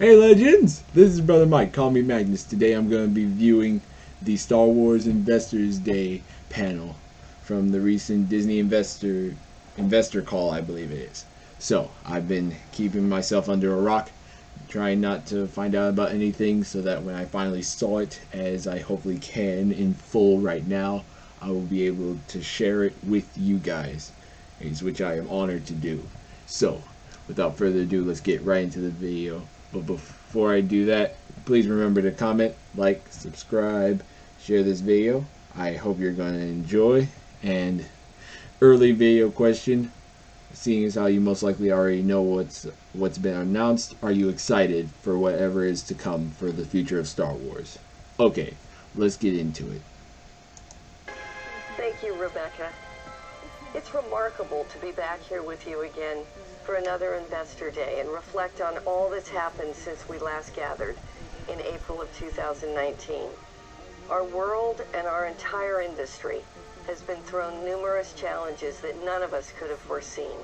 Hey legends! This is Brother Mike, call me Magnus. Today I'm going to be viewing the Star Wars Investors Day panel from the recent Disney investor call, I believe it is. So, I've been keeping myself under a rock, trying not to find out about anything so that when I finally saw it, as I hopefully can in full right now, I will be able to share it with you guys, which I am honored to do. So, without further ado, let's get right into the video. But before I do that, please remember to comment, like, subscribe, share this video. I hope you're going to enjoy. And early video question, seeing as how you most likely already know what's been announced, are you excited for whatever is to come for the future of Star Wars? Okay, let's get into it. Thank you, Rebecca. It's remarkable to be back here with you again for another Investor Day and reflect on all that's happened since we last gathered in April of 2019. Our world and our entire industry has been thrown numerous challenges that none of us could have foreseen.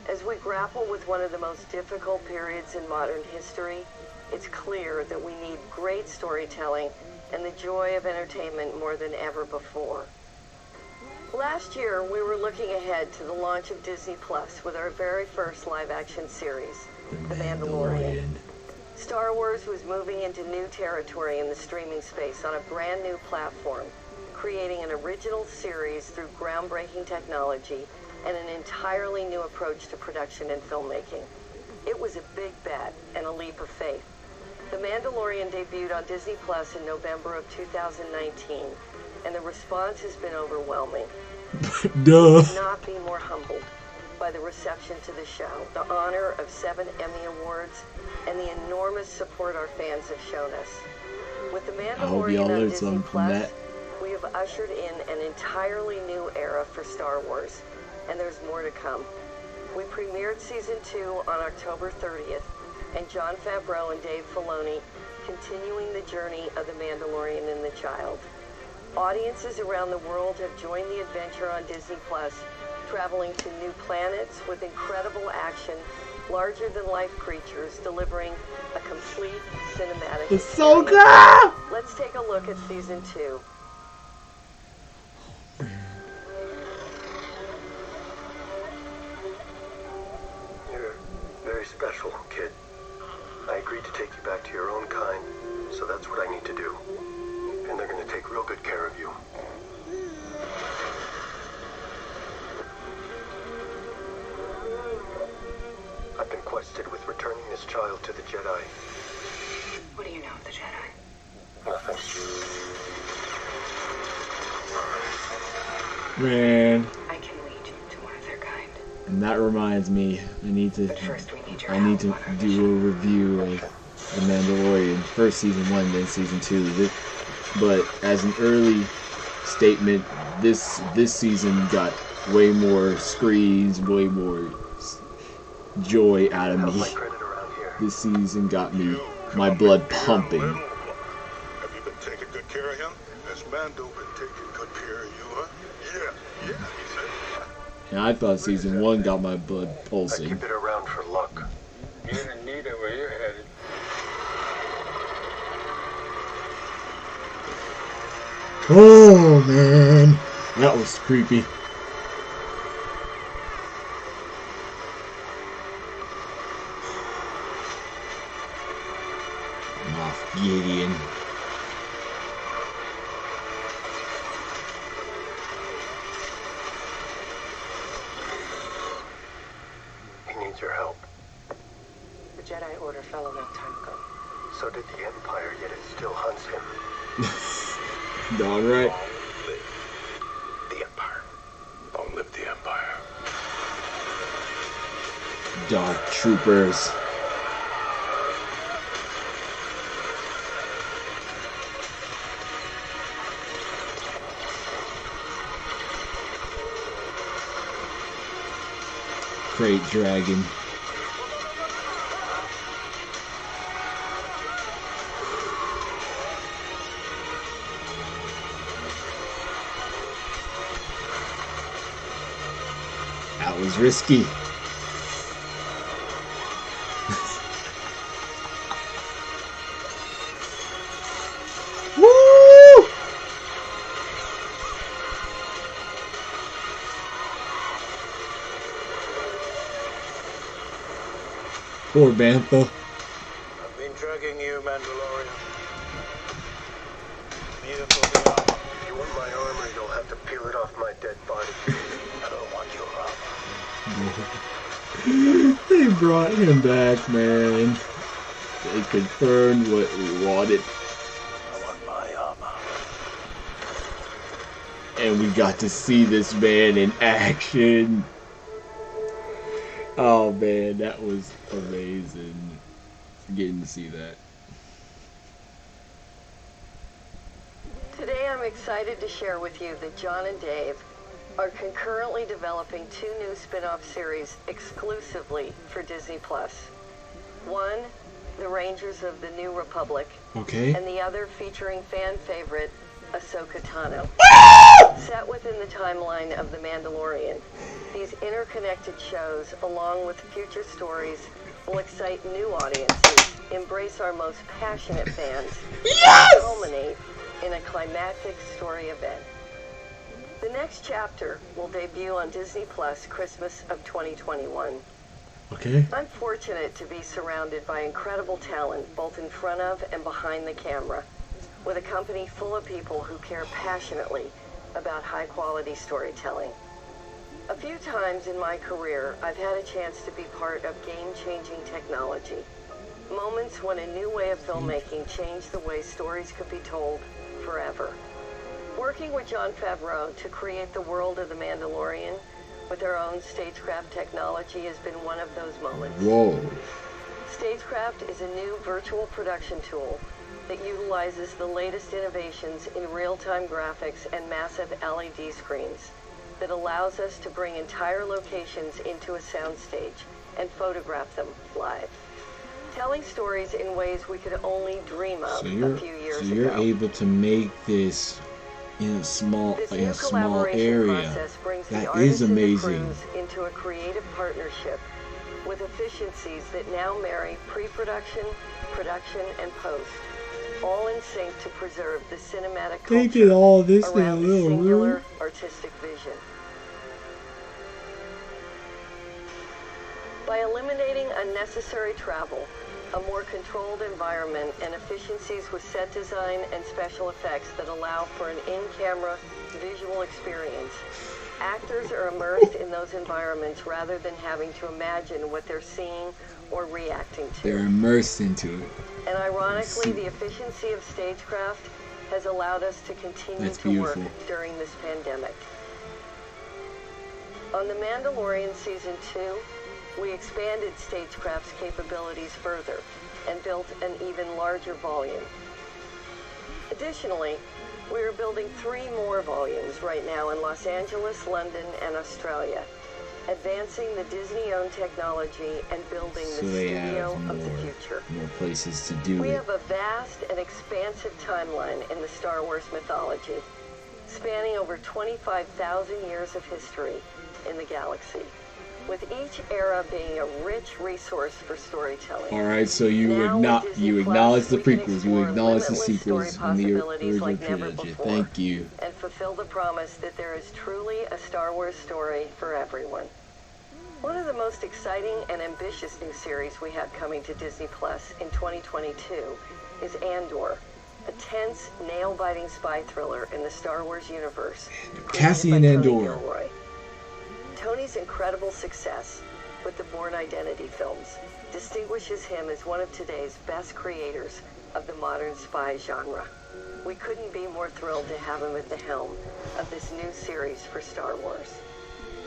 As we grapple with one of the most difficult periods in modern history, it's clear that we need great storytelling and the joy of entertainment more than ever before. Last year, we were looking ahead to the launch of Disney Plus with our very first live-action series, The Mandalorian. Star Wars was moving into new territory in the streaming space on a brand new platform, creating an original series through groundbreaking technology and an entirely new approach to production and filmmaking. It was a big bet and a leap of faith. The Mandalorian debuted on Disney Plus in November of 2019, and the response has been overwhelming. Duh. I could not be more humbled by the reception to the show, the honor of 7 Emmy Awards, and the enormous support our fans have shown us. With The Mandalorian on Disney Plus, we have ushered in an entirely new era for Star Wars, and there's more to come. We premiered Season 2 on October 30th, and Jon Favreau and Dave Filoni continuing the journey of The Mandalorian and the Child. Audiences around the world have joined the adventure on Disney Plus, traveling to new planets with incredible action, larger-than-life creatures delivering a complete cinematic experience. So good! Let's take a look at Season 2. You're very special, kid. I agreed to take you back to your own kind, so that's what I need to do. And they're going to take real good care of you. I've been quested with returning this child to the Jedi. What do you know of the Jedi? Nothing. Man. I can lead you to one of their kind. And that reminds me, I need to But first we need your do help on our a mission. review of The Mandalorian, first Season 1, then Season 2. But as an early statement, this season got way more screens, way more joy out of me. This season got me, my blood pumping. Have you been taking good care of him? Has Mando been taking good care of you, huh? Yeah, he said. And I thought Season 1 got my blood I pulsing. keep it around for luck. You didn't need it where you're headed. Oh man, that was creepy. Moff Gideon. He needs your help. The Jedi Order fell a long time ago. So did the Empire, yet it still hunts him. Darn right. Long live the Empire. Long live the Empire. Dark Troopers. Great Dragon. That was risky. Poor Bantha. I've been tracking you, Mandalorian. Here for the armor. If you want my armor, you'll have to peel it off my dead body. I don't want your armor. They brought him back, man. They confirmed what we wanted. I want my armor. And we got to see this man in action. Oh man, that was amazing. Getting to see that. Today I'm excited to share with you that John and Dave are concurrently developing 2 new spin-off series exclusively for Disney+. One, The Rangers of the New Republic, Okay. and the other featuring fan favorite Ahsoka Tano. Set within the timeline of The Mandalorian, these interconnected shows, along with future stories, will excite new audiences, embrace our most passionate fans, and culminate in a climactic story event. The next chapter will debut on Disney Plus Christmas of 2021. Okay. I'm fortunate to be surrounded by incredible talent both in front of and behind the camera, with a company full of people who care passionately about high-quality storytelling. A few times in my career, I've had a chance to be part of game-changing technology. Moments when a new way of filmmaking changed the way stories could be told forever. Working with Jon Favreau to create the world of The Mandalorian with our own stagecraft technology has been one of those moments. Whoa. Stagecraft is a new virtual production tool that utilizes the latest innovations in real-time graphics and massive LED screens that allows us to bring entire locations into a soundstage and photograph them live. Telling stories in ways we could only dream of a few years ago. You're able to make this in a small This new small collaboration area. process brings the That artists is and the amazing. crews into a creative partnership with efficiencies that now marry pre-production, production, and post, all in sync to preserve the cinematic They culture did all this in a around a little singular room. artistic vision. By eliminating unnecessary travel, a more controlled environment, and efficiencies with set design and special effects that allow for an in-camera visual experience, actors are immersed in those environments rather than having to imagine what they're seeing or reacting to. They're immersed into it. And ironically, the efficiency of stagecraft has allowed us to continue That's to work beautiful. during this pandemic. On The Mandalorian Season 2, we expanded stagecraft's capabilities further and built an even larger volume. Additionally, we are building 3 more volumes right now in Los Angeles, London, and Australia, advancing the Disney-owned technology and building So the they studio have of the future. more places to do We it. have a vast and expansive timeline in the Star Wars mythology, spanning over 25,000 years of history in the galaxy, with each era being a rich resource for storytelling. Alright, so you Now, with Disney acknowledge Plus, the we can prequels, you explore acknowledge the limitless sequels story and the possibilities original like never trilogy. before, Thank you. and fulfill the promise that there is truly a Star Wars story for everyone. One of the most exciting and ambitious new series we have coming to Disney Plus in 2022 is Andor, a tense, nail-biting spy thriller in the Star Wars universe. created Cassian by Tony Andor. Gilroy. Tony's incredible success with the Bourne Identity films distinguishes him as one of today's best creators of the modern spy genre. We couldn't be more thrilled to have him at the helm of this new series for Star Wars.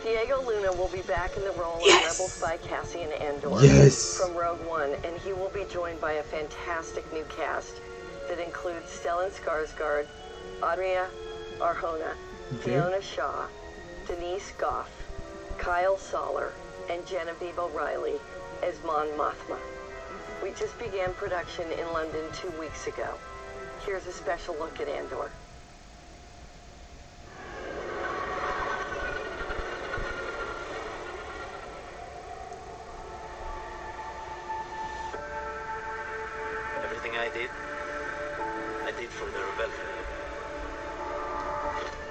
Diego Luna will be back in the role of Rebel spy Cassian Andor Yes! from Rogue One, and he will be joined by a fantastic new cast that includes Stellan Skarsgård, Adria Arjona, Fiona Shaw, Denise Goff, Kyle Soller, and Genevieve O'Reilly as Mon Mothma. We just began production in London 2 weeks ago. Here's a special look at Andor. Everything I did for the rebellion.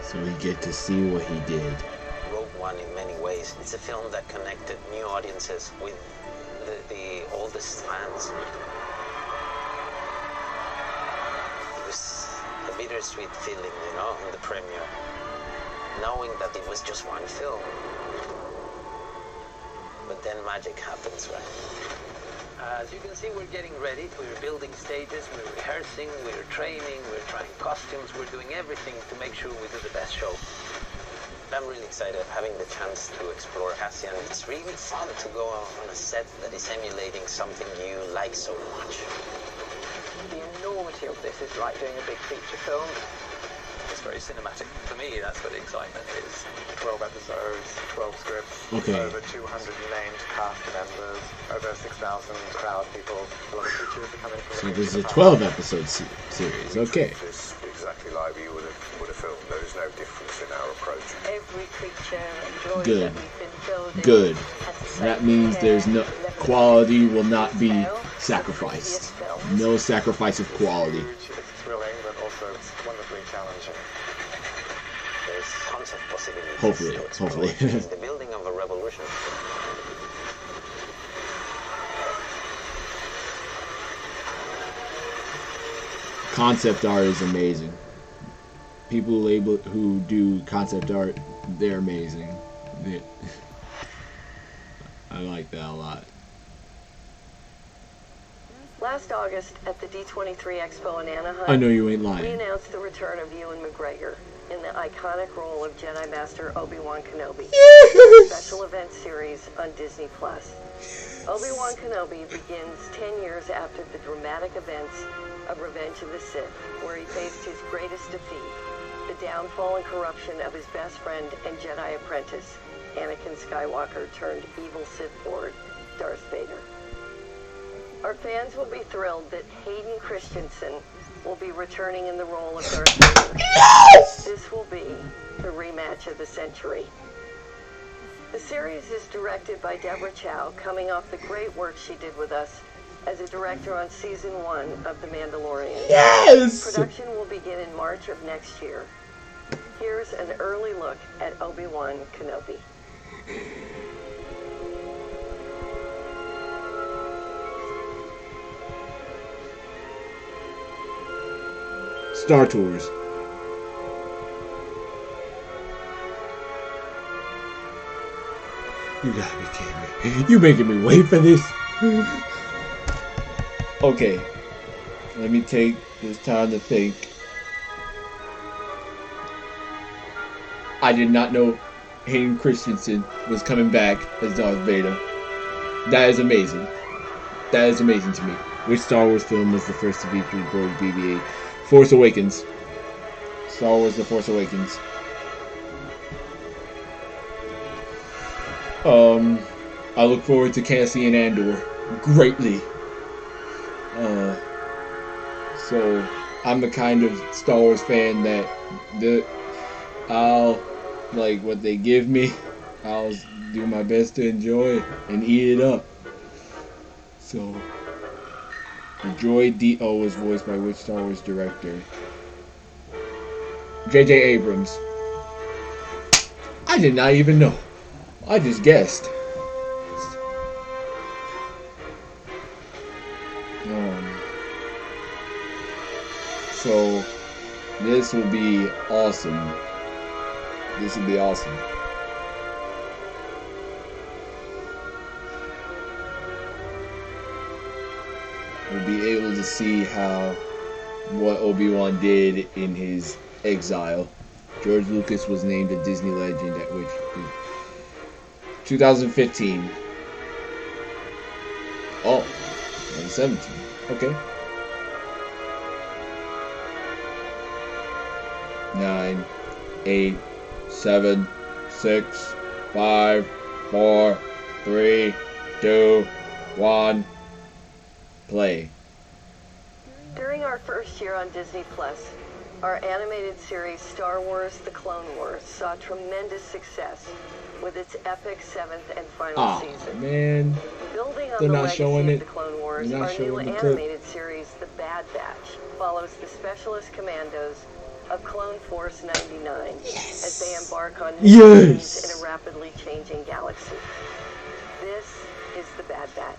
So we get to see what he did. Rogue One, in many ways, it's a film that connected new audiences with the old experience. It was a bittersweet feeling, you know, in the premiere, knowing that it was just one film. But then magic happens, right? As you can see, we're getting ready. We're building stages, we're rehearsing, we're training, we're trying costumes, we're doing everything to make sure we do the best show. I'm really excited having the chance to explore Cassian. It's really fun to go on a set that is emulating something you like so much. The enormity of this is like doing a big feature film. It's very cinematic. For me, that's where the excitement is. 12 episodes, 12 scripts, Okay. over 200 named cast members, over 6,000 crowd people. A lot of features are coming from. So this is a 12-episode series. Okay. This exactly like we would have filmed. There is no difference in our approach. Every creature and droid Good. that we've been building Good. has the same That means care, there's no level of quality will not be detail as the sacrificed. previous films. No sacrifice of quality. It's thrilling, but also it's wonderfully challenging. There's tons of possibilities. Hopefully, to explore. hopefully. It's the building of a revolution. Concept art is amazing. People who do concept art, they're amazing. I like that a lot. Last August at the D23 Expo in Anaheim, I know you ain't we lying. announced the return of Ewan McGregor in the iconic role of Jedi Master Obi-Wan Kenobi. Special event series on Disney+. Obi-Wan Kenobi begins 10 years after the dramatic events of Revenge of the Sith, where he faced his greatest defeat, the downfall and corruption of his best friend and Jedi apprentice, Anakin Skywalker turned evil Sith Lord, Darth Vader. Our fans will be thrilled that Hayden Christensen will be returning in the role of Darth Vader. Yes! This will be the rematch of the century. The series is directed by Deborah Chow, coming off the great work she did with us as a director on season 1 of The Mandalorian. Yes! Production will begin in March of next year. Here's an early look at Obi-Wan Kenobi. Star Tours. You gotta be kidding me. You making me wait for this? Okay. Let me take this time to think. I did not know Hayden Christensen was coming back as Darth Vader. That is amazing. That is amazing to me. Which Star Wars film was the first to feature Borg BB-8? Force Awakens. Star Wars The Force Awakens. I look forward to Cassian Andor greatly. So I'm the kind of Star Wars fan that I'll like what they give me. I'll do my best to enjoy and eat it up. So the droid D.O. was voiced by which Star Wars director? J.J. Abrams. I did not even know. I just guessed. So this will be awesome. This will be awesome. We'll be able to see what Obi-Wan did in his exile. George Lucas was named a Disney legend at which 2015. Oh, 2017. Okay. 9, 8, 7, 6, 5, 4, 3, 2, 1. Play. During our first year on Disney+, our animated series Star Wars The Clone Wars saw tremendous success with its epic 7th and final season. Man. Building on They're the not legacy showing of it. The Clone Wars, They're not our new showing the clip. animated series The Bad Batch follows the Specialist Commandos of Clone Force 99 as they embark on new missions in a rapidly changing galaxy. This is The Bad Batch.